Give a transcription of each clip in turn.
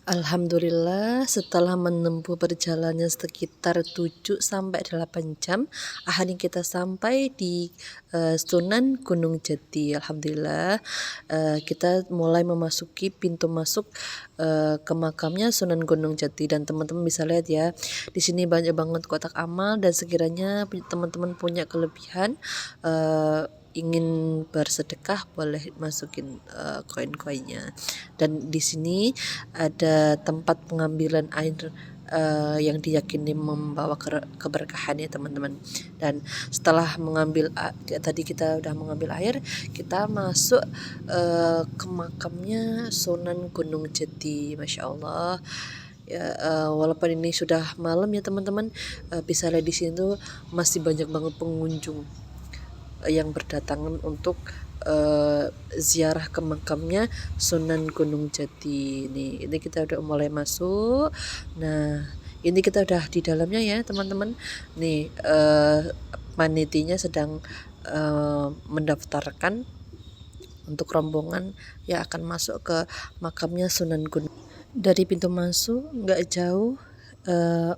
Alhamdulillah setelah menempuh perjalanan sekitar 7 sampai 8 jam, akhirnya kita sampai di Sunan Gunung Jati. Alhamdulillah kita mulai memasuki pintu masuk ke makamnya Sunan Gunung Jati, dan teman-teman bisa lihat ya, di sini banyak banget kotak amal, dan sekiranya teman-teman punya kelebihan ingin bersedekah, boleh masukin koin-koinnya. Dan di sini ada tempat pengambilan air yang diyakini membawa keberkahan ya teman-teman. Dan setelah mengambil tadi kita udah mengambil air, kita masuk ke makamnya Sunan Gunung Jati. Masya Allah ya, walaupun ini sudah malam ya teman-teman, bisa lihat di sini tuh masih banyak banget pengunjung yang berdatangan untuk ziarah ke makamnya Sunan Gunung Jati. Ini kita udah mulai masuk. Nah, ini kita udah di dalamnya ya teman-teman. Nih panitinya sedang mendaftarkan untuk rombongan yang akan masuk ke makamnya Sunan Gunung. Dari pintu masuk nggak jauh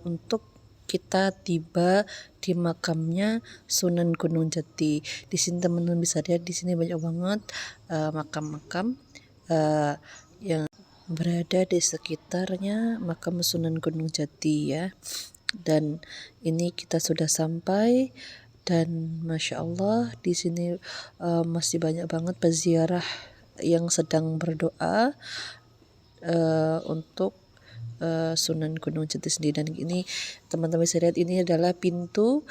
untuk kita tiba di makamnya Sunan Gunung Jati. Di sini teman-teman bisa lihat, di sini banyak banget makam-makam yang berada di sekitarnya makam Sunan Gunung Jati ya. Dan ini kita sudah sampai, dan masya Allah di sini masih banyak banget peziarah yang sedang berdoa untuk Sunan Gunung Jati sendiri. Dan ini teman-teman bisa lihat, ini adalah pintu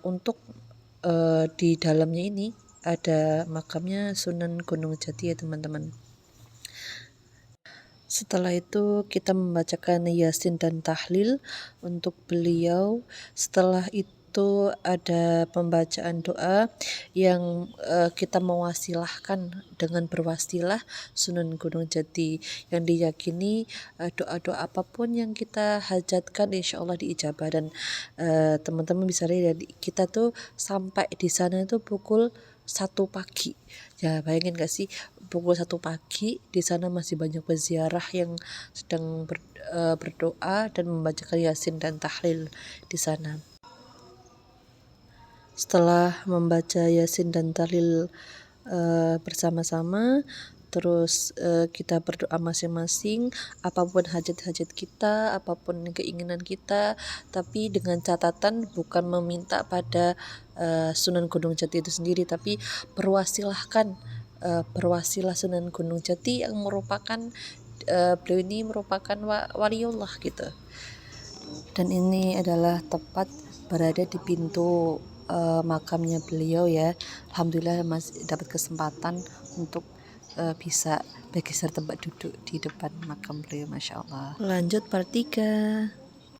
untuk di dalamnya ini ada makamnya Sunan Gunung Jati ya teman-teman. Setelah itu kita membacakan Yasin dan tahlil untuk beliau. Setelah itu ada pembacaan doa yang kita mewasilahkan dengan berwasilah Sunan Gunung Jati, yang diyakini doa-doa apapun yang kita hajatkan insya Allah diijabah. Dan teman-teman bisa lihat kita tuh sampai di sana itu pukul 1 pagi. Ya bayangin gak sih, pukul 1 pagi di sana masih banyak peziarah yang sedang berdoa dan membacakan Yasin dan tahlil di sana. Setelah membaca Yasin dan tahlil bersama-sama, terus kita berdoa masing-masing, apapun hajat-hajat kita, apapun keinginan kita, tapi dengan catatan bukan meminta pada Sunan Gunung Jati itu sendiri, tapi berwasilah Sunan Gunung Jati yang merupakan beliau ini merupakan waliullah gitu. Dan ini adalah tepat berada di pintu makamnya beliau ya. Alhamdulillah masih dapat kesempatan untuk bisa bergeser tempat duduk di depan makam beliau. Masya Allah. Lanjut part 3.